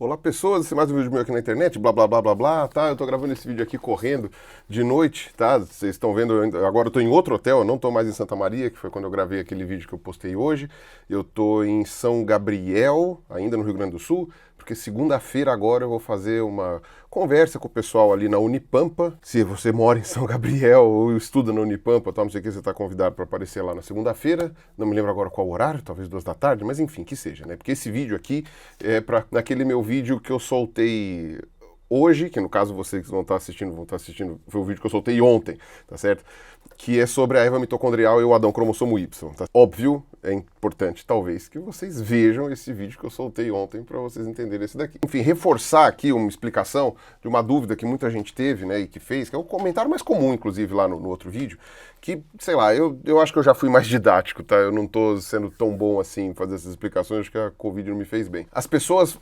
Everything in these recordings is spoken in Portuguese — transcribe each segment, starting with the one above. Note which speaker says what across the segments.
Speaker 1: Olá pessoas, esse é mais um vídeo meu aqui na internet, blá blá blá blá blá, tá? Eu tô gravando esse vídeo aqui correndo de noite, tá? Vocês estão vendo, agora eu tô em outro hotel, eu não tô mais em Santa Maria, que foi quando eu gravei aquele vídeo que eu postei hoje. Eu tô em São Gabriel, ainda no Rio Grande do Sul, porque segunda-feira agora eu vou fazer uma conversa com o pessoal ali na Unipampa. Se você mora em São Gabriel ou estuda na Unipampa, tá, não sei o que, você tá convidado para aparecer lá na segunda-feira. Não me lembro agora qual horário, talvez 2 da tarde, mas enfim, que seja, né? Porque esse vídeo aqui é para naquele meu vídeo que eu soltei hoje, que no caso vocês que vão estar assistindo, foi o vídeo que eu soltei ontem, tá certo? Que é sobre a Eva mitocondrial e o Adão cromossomo Y. Tá? Óbvio, é importante talvez que vocês vejam esse vídeo que eu soltei ontem para vocês entenderem esse daqui. Enfim, reforçar aqui uma explicação de uma dúvida que muita gente teve, né, e que fez, que é um comentário mais comum, inclusive, lá no outro vídeo, que, sei lá, eu acho que eu já fui mais didático, tá? Eu não tô sendo tão bom assim em fazer essas explicações, acho que a Covid não me fez bem. As pessoas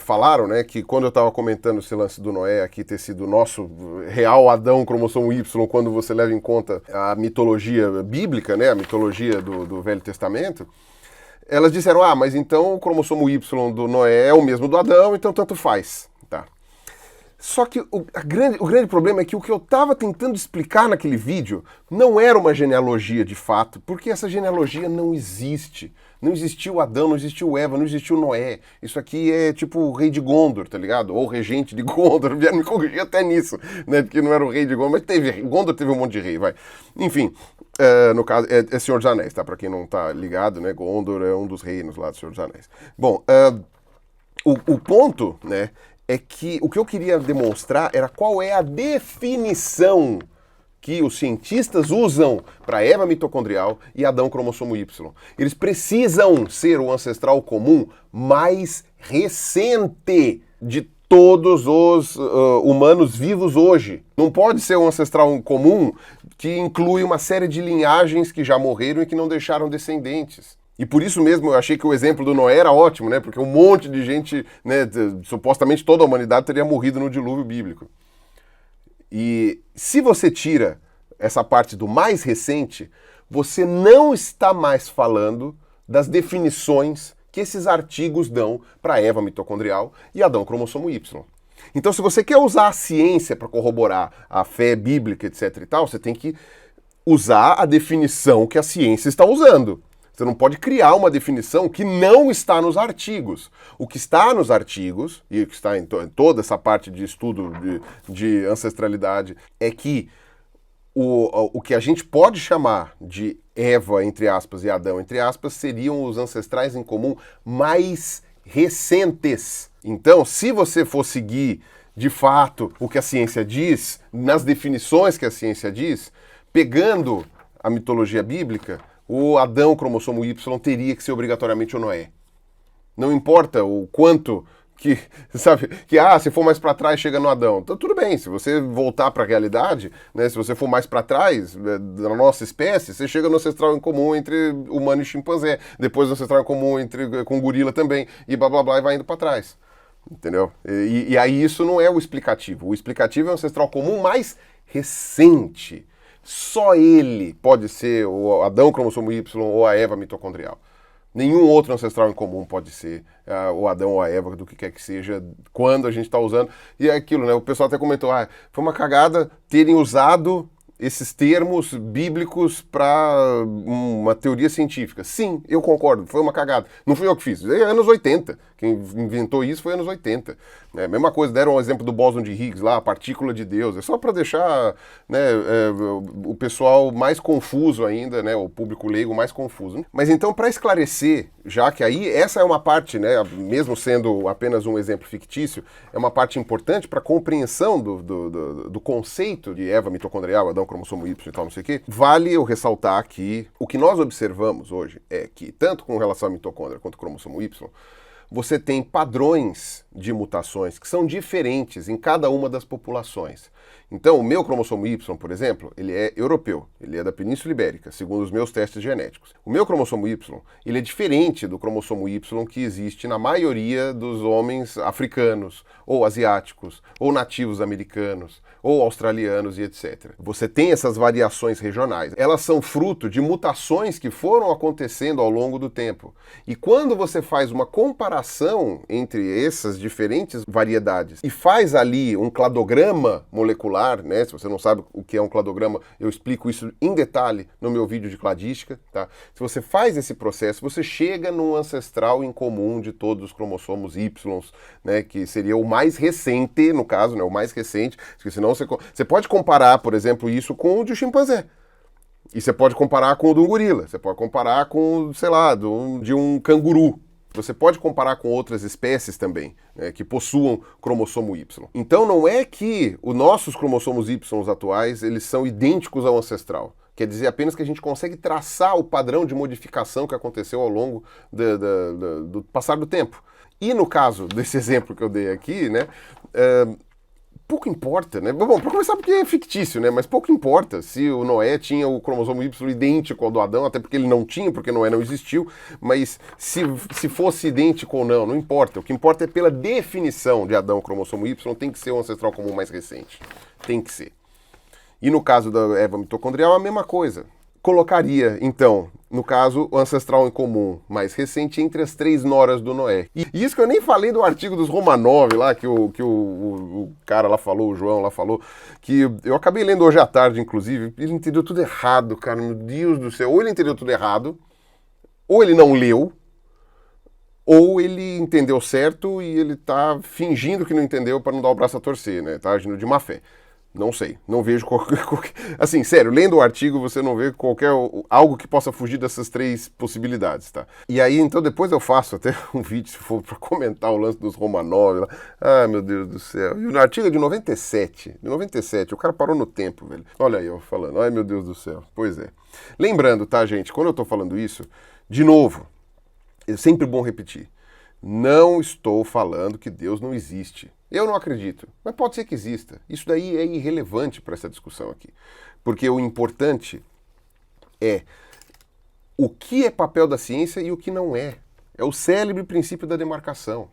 Speaker 1: falaram, né, que quando eu tava comentando esse lance do Noé aqui ter sido o nosso real Adão cromossomo Y, quando você leva em conta a mitologia bíblica, né, a mitologia do Velho Testamento, elas disseram, mas então o cromossomo Y do Noé é o mesmo do Adão, então tanto faz, tá? Só que o grande problema é que o que eu estava tentando explicar naquele vídeo não era uma genealogia de fato, porque essa genealogia não existe. Não existiu Adão, não existiu Eva, não existiu Noé. Isso aqui é tipo o rei de Gondor, tá ligado? Ou regente de Gondor, vieram me corrigir até nisso, né? Porque não era o rei de Gondor, mas Gondor teve um monte de rei, vai. Enfim, no caso, é Senhor dos Anéis, tá? Pra quem não tá ligado, né? Gondor é um dos reinos lá do Senhor dos Anéis. Bom, o ponto, né, é que o que eu queria demonstrar era qual é a definição que os cientistas usam para Eva mitocondrial e Adão cromossomo Y. Eles precisam ser o ancestral comum mais recente de todos os humanos vivos hoje. Não pode ser um ancestral comum que inclui uma série de linhagens que já morreram e que não deixaram descendentes. E por isso mesmo eu achei que o exemplo do Noé era ótimo, né? Porque um monte de gente, né, supostamente toda a humanidade teria morrido no dilúvio bíblico. E se você tira essa parte do mais recente, você não está mais falando das definições que esses artigos dão para Eva mitocondrial e Adão cromossomo Y. Então, se você quer usar a ciência para corroborar a fé bíblica, etc e tal, você tem que usar a definição que a ciência está usando. Você não pode criar uma definição que não está nos artigos. O que está nos artigos, e o que está em toda essa parte de estudo de ancestralidade, é que o que a gente pode chamar de Eva, entre aspas, e Adão, entre aspas, seriam os ancestrais em comum mais recentes. Então, se você for seguir, de fato, o que a ciência diz, nas definições que a ciência diz, pegando a mitologia bíblica, o Adão cromossomo Y teria que ser obrigatoriamente o Noé. Não importa o quanto que, sabe, que se for mais para trás chega no Adão. Então tudo bem, se você voltar para a realidade, né, se você for mais para trás da nossa espécie, você chega no ancestral em comum entre humano e chimpanzé, depois no ancestral em comum com gorila também, e blá blá blá, e vai indo para trás. Entendeu? E aí isso não é o explicativo. O explicativo é o ancestral comum mais recente. Só ele pode ser o Adão cromossomo Y ou a Eva mitocondrial. Nenhum outro ancestral em comum pode ser o Adão ou a Eva, do que quer que seja, quando a gente está usando. E é aquilo, né? O pessoal até comentou, foi uma cagada terem usado esses termos bíblicos para uma teoria científica. Sim, eu concordo, foi uma cagada. Não fui eu que fiz, é anos 80. Quem inventou isso foi anos 80. Mesma coisa, deram o exemplo do bóson de Higgs lá, a partícula de Deus. É só para deixar, né, o pessoal mais confuso ainda, né, o público leigo mais confuso. Mas então, para esclarecer, já que aí essa é uma parte, né, mesmo sendo apenas um exemplo fictício, é uma parte importante para a compreensão do conceito de Eva mitocondrial, Adão cromossomo Y e tal, não sei o quê, vale eu ressaltar que o que nós observamos hoje é que, tanto com relação à mitocôndria quanto ao cromossomo Y, você tem padrões de mutações que são diferentes em cada uma das populações. Então, o meu cromossomo Y, por exemplo, ele é europeu, ele é da Península Ibérica, segundo os meus testes genéticos. O meu cromossomo Y, ele é diferente do cromossomo Y que existe na maioria dos homens africanos, ou asiáticos, ou nativos americanos, ou australianos e etc. Você tem essas variações regionais. Elas são fruto de mutações que foram acontecendo ao longo do tempo. E quando você faz uma comparação entre essas diferentes variedades e faz ali um cladograma molecular, né? Se você não sabe o que é um cladograma, eu explico isso em detalhe no meu vídeo de cladística, tá? Se você faz esse processo, você chega num ancestral em comum de todos os cromossomos Y, né? Que seria o mais recente, no caso, né? O mais recente, porque senão você pode comparar, por exemplo, isso com o de um chimpanzé. E você pode comparar com o de um gorila. Você pode comparar com, sei lá, de um canguru. Você pode comparar com outras espécies também, né, que possuam cromossomo Y. Então não é que os nossos cromossomos Y atuais eles são idênticos ao ancestral. Quer dizer apenas que a gente consegue traçar o padrão de modificação que aconteceu ao longo do passar do tempo. E no caso desse exemplo que eu dei aqui, né, pouco importa, né? Bom, para começar porque é fictício, né? Mas pouco importa se o Noé tinha o cromossomo Y idêntico ao do Adão, até porque ele não tinha, porque Noé não existiu, mas se fosse idêntico ou não, não importa. O que importa é pela definição de Adão, o cromossomo Y tem que ser o ancestral comum mais recente. Tem que ser. E no caso da Eva mitocondrial, a mesma coisa. Colocaria, então, no caso, o ancestral em comum mais recente entre as 3 noras do Noé. E isso que eu nem falei do artigo dos Romanov lá, que o cara lá falou, o João lá falou, que eu acabei lendo hoje à tarde, inclusive, ele entendeu tudo errado, cara, meu Deus do céu. Ou ele entendeu tudo errado, ou ele não leu, ou ele entendeu certo e ele tá fingindo que não entendeu para não dar o braço a torcer, né? Tá agindo de má fé. Não sei, não vejo qualquer... Assim, sério, lendo o artigo você não vê algo que possa fugir dessas 3 possibilidades, tá? E aí, então, depois eu faço até um vídeo, se for pra comentar o lance dos Romanov lá. Ah, meu Deus do céu. E o artigo é de 97, o cara parou no tempo, velho. Olha aí eu falando, ai meu Deus do céu. Pois é. Lembrando, tá, gente, quando eu tô falando isso, de novo, é sempre bom repetir. Não estou falando que Deus não existe. Eu não acredito, mas pode ser que exista. Isso daí é irrelevante para essa discussão aqui. Porque o importante é o que é papel da ciência e o que não é. É o célebre princípio da demarcação.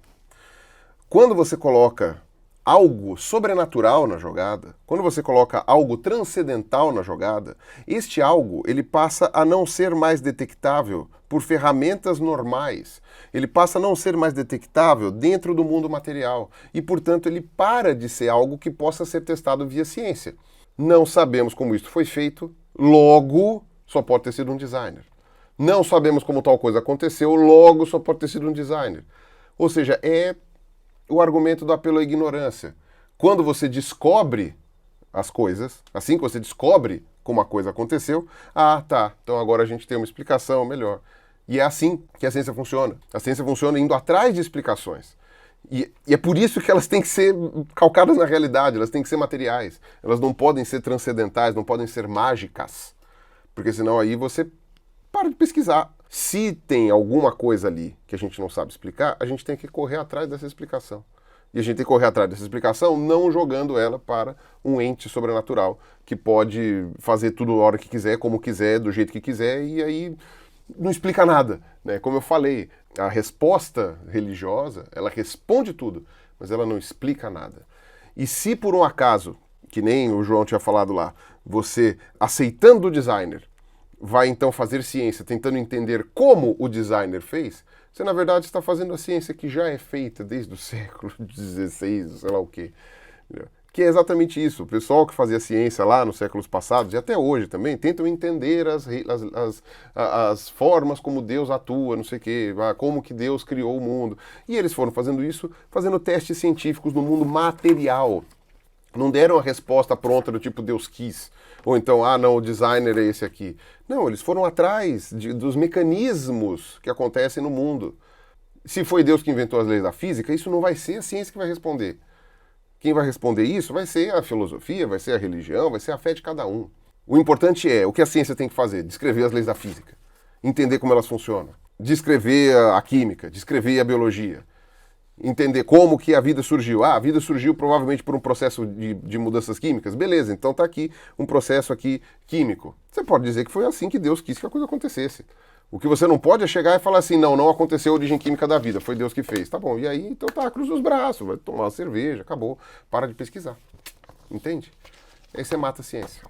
Speaker 1: Quando você coloca algo sobrenatural na jogada, quando você coloca algo transcendental na jogada, este algo ele passa a não ser mais detectável por ferramentas normais. Ele passa a não ser mais detectável dentro do mundo material e, portanto, ele para de ser algo que possa ser testado via ciência. Não sabemos como isso foi feito, logo só pode ter sido um designer. Não sabemos como tal coisa aconteceu, logo só pode ter sido um designer. Ou seja, é o argumento do apelo à ignorância. Quando você descobre as coisas, assim que você descobre como a coisa aconteceu, ah, tá, então agora a gente tem uma explicação melhor. E é assim que a ciência funciona. A ciência funciona indo atrás de explicações. E é por isso que elas têm que ser calcadas na realidade, elas têm que ser materiais. Elas não podem ser transcendentais, não podem ser mágicas. Porque senão aí você para de pesquisar. Se tem alguma coisa ali que a gente não sabe explicar, a gente tem que correr atrás dessa explicação. E a gente tem que correr atrás dessa explicação não jogando ela para um ente sobrenatural que pode fazer tudo a hora que quiser, como quiser, do jeito que quiser, e aí não explica nada, né? Como eu falei, a resposta religiosa, ela responde tudo, mas ela não explica nada. E se por um acaso, que nem o João tinha falado lá, você aceitando o designer, vai então fazer ciência tentando entender como o designer fez, você na verdade está fazendo a ciência que já é feita desde o século XVI, sei lá o quê. Que é exatamente isso. O pessoal que fazia ciência lá nos séculos passados, e até hoje também, tentam entender as formas como Deus atua, não sei o quê, como que Deus criou o mundo. E eles foram fazendo isso, fazendo testes científicos no mundo material. Não deram a resposta pronta do tipo Deus quis. Ou então, ah, não, o designer é esse aqui. Não, eles foram atrás dos mecanismos que acontecem no mundo. Se foi Deus que inventou as leis da física, isso não vai ser a ciência que vai responder. Quem vai responder isso vai ser a filosofia, vai ser a religião, vai ser a fé de cada um. O importante é, o que a ciência tem que fazer? Descrever as leis da física. Entender como elas funcionam. Descrever a química, descrever a biologia. entender como que a vida surgiu. Ah, a vida surgiu provavelmente por um processo de mudanças químicas. Beleza, então tá aqui um processo aqui químico. Você pode dizer que foi assim que Deus quis que a coisa acontecesse. O que você não pode é chegar e falar assim, não aconteceu a origem química da vida, foi Deus que fez. Tá bom, e aí, então tá, cruza os braços, vai tomar uma cerveja, acabou, para de pesquisar. Entende? Aí você mata a ciência.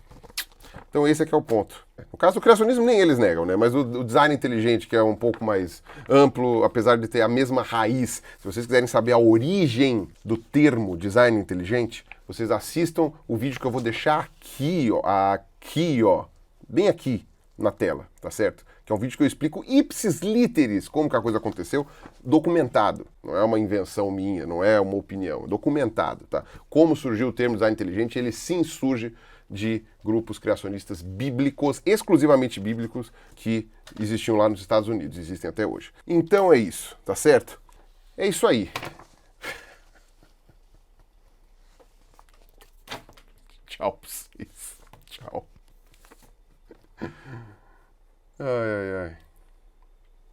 Speaker 1: Então esse aqui é o ponto. No caso do criacionismo nem eles negam, né? Mas o design inteligente, que é um pouco mais amplo, apesar de ter a mesma raiz, se vocês quiserem saber a origem do termo design inteligente, vocês assistam o vídeo que eu vou deixar aqui, ó, bem aqui na tela, tá certo? Que é um vídeo que eu explico ipsis literis como que a coisa aconteceu, documentado. Não é uma invenção minha, não é uma opinião, é documentado, tá? Como surgiu o termo design inteligente, ele sim surge de grupos criacionistas bíblicos, exclusivamente bíblicos, que existiam lá nos Estados Unidos, existem até hoje. Então é isso, tá certo? É isso aí. Tchau pra vocês. Tchau. Ai, ai.